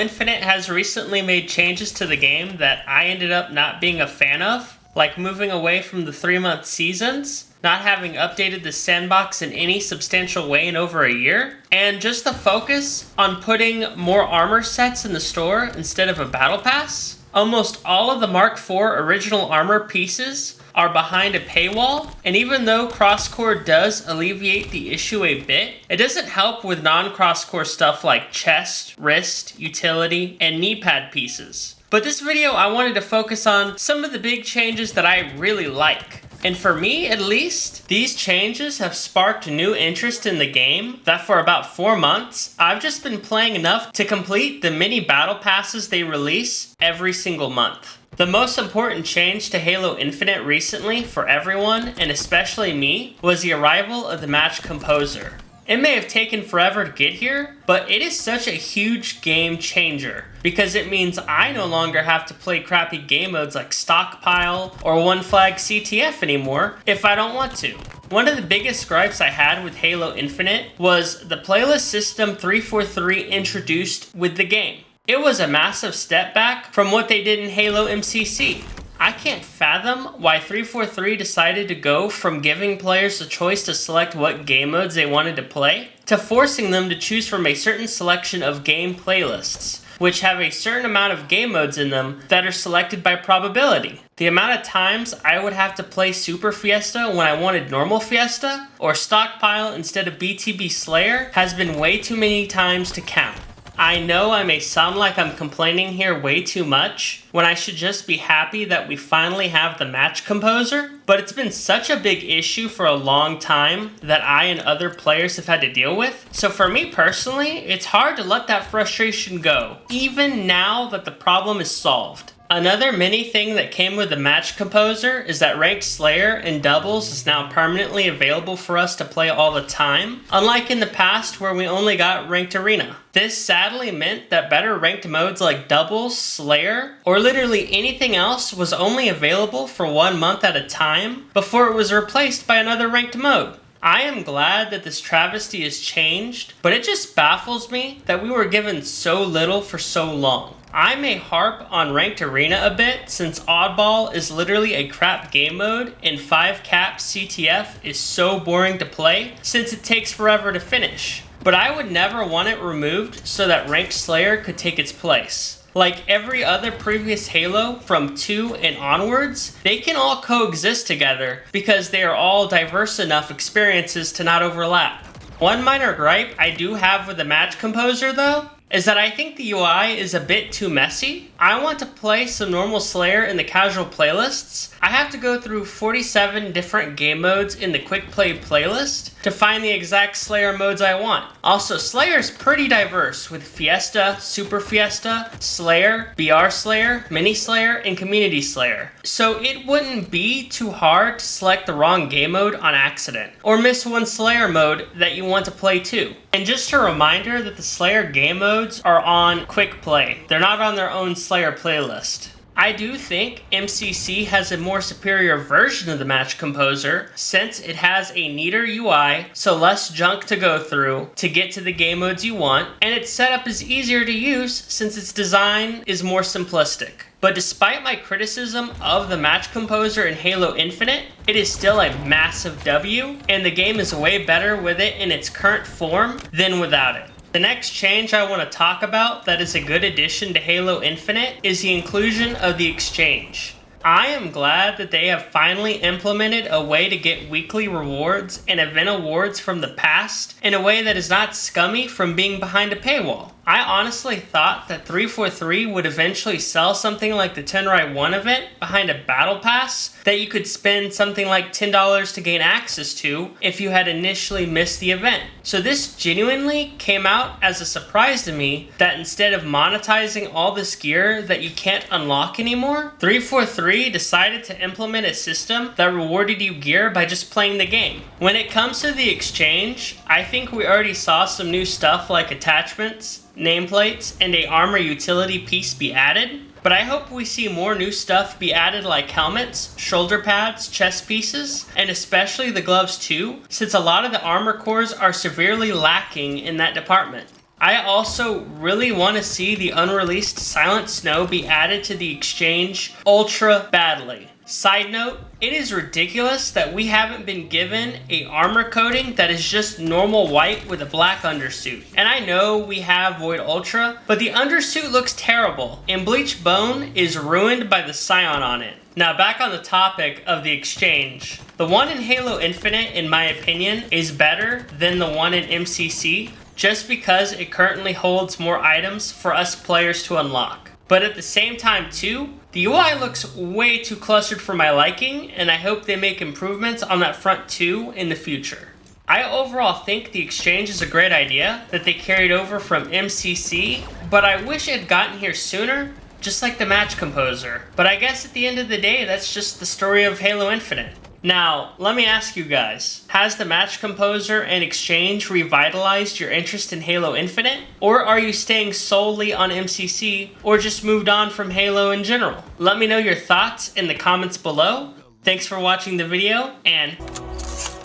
Infinite has recently made changes to the game that I ended up not being a fan of, like moving away from the 3-month seasons, not having updated the sandbox in any substantial way in over a year, and just the focus on putting more armor sets in the store instead of a battle pass. Almost all of the Mark IV original armor pieces are behind a paywall, and even though cross-core does alleviate the issue a bit, it doesn't help with non-cross-core stuff like chest, wrist, utility, and knee pad pieces. But this video I wanted to focus on some of the big changes that I really like. And for me, at least, these changes have sparked new interest in the game that for about 4 months, I've just been playing enough to complete the mini battle passes they release every single month. The most important change to Halo Infinite recently for everyone, and especially me, was the arrival of the Match Composer. It may have taken forever to get here, but it is such a huge game changer because it means I no longer have to play crappy game modes like Stockpile or One Flag CTF anymore if I don't want to. One of the biggest gripes I had with Halo Infinite was the playlist system 343 introduced with the game. It was a massive step back from what they did in Halo MCC. I can't fathom why 343 decided to go from giving players the choice to select what game modes they wanted to play, to forcing them to choose from a certain selection of game playlists, which have a certain amount of game modes in them that are selected by probability. The amount of times I would have to play Super Fiesta when I wanted Normal Fiesta, or Stockpile instead of BTB Slayer, has been way too many times to count. I know I may sound like I'm complaining here way too much, when I should just be happy that we finally have the Match Composer, but it's been such a big issue for a long time that I and other players have had to deal with. So for me personally, it's hard to let that frustration go, even now that the problem is solved. Another mini thing that came with the Match Composer is that Ranked Slayer and Doubles is now permanently available for us to play all the time, unlike in the past where we only got Ranked Arena. This sadly meant that better ranked modes like Doubles, Slayer, or literally anything else was only available for 1 month at a time before it was replaced by another ranked mode. I am glad that this travesty has changed, but it just baffles me that we were given so little for so long. I may harp on Ranked Arena a bit since Oddball is literally a crap game mode and 5-cap CTF is so boring to play since it takes forever to finish. But I would never want it removed so that Ranked Slayer could take its place. Like every other previous Halo from 2 and onwards, they can all coexist together because they are all diverse enough experiences to not overlap. One minor gripe I do have with the Match Composer though, is that I think the UI is a bit too messy. I want to play some normal Slayer in the casual playlists. I have to go through 47 different game modes in the quick play playlist to find the exact Slayer modes I want. Also, Slayer is pretty diverse with Fiesta, Super Fiesta, Slayer, BR Slayer, Mini Slayer, and Community Slayer. So it wouldn't be too hard to select the wrong game mode on accident, or miss one Slayer mode that you want to play too. And just a reminder that the Slayer game modes are on quick play. They're not on their own Slayer playlist. I do think MCC has a more superior version of the Match Composer since it has a neater UI, so less junk to go through to get to the game modes you want, and its setup is easier to use since its design is more simplistic. But despite my criticism of the Match Composer in Halo Infinite, it is still a massive W, and the game is way better with it in its current form than without it. The next change I want to talk about that is a good addition to Halo Infinite is the inclusion of the Exchange. I am glad that they have finally implemented a way to get weekly rewards and event awards from the past in a way that is not scummy from being behind a paywall. I honestly thought that 343 would eventually sell something like the Tenrai 1 event behind a battle pass that you could spend something like $10 to gain access to if you had initially missed the event. So this genuinely came out as a surprise to me that instead of monetizing all this gear that you can't unlock anymore, 343 decided to implement a system that rewarded you gear by just playing the game. When it comes to the Exchange, I think we already saw some new stuff like attachments, nameplates, and a armor utility piece be added, but I hope we see more new stuff be added like helmets, shoulder pads, chest pieces, and especially the gloves too, since a lot of the armor cores are severely lacking in that department. I also really want to see the unreleased Silent Snow be added to the exchange ultra badly. Side note, it is ridiculous that we haven't been given a armor coating that is just normal white with a black undersuit. And I know we have Void Ultra, but the undersuit looks terrible, and Bleach Bone is ruined by the Scion on it. Now back on the topic of the exchange. The one in Halo Infinite, in my opinion, is better than the one in MCC, just because it currently holds more items for us players to unlock. But at the same time too, the UI looks way too clustered for my liking, and I hope they make improvements on that front too in the future. I overall think the exchange is a great idea that they carried over from MCC, but I wish it had gotten here sooner, just like the match composer. But I guess at the end of the day, that's just the story of Halo Infinite. Now, let me ask you guys, has the match composer and exchange revitalized your interest in Halo Infinite? Or are you staying solely on MCC, or just moved on from Halo in general? Let me know your thoughts in the comments below. Thanks for watching the video, and...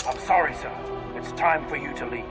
I'm sorry, sir. It's time for you to leave.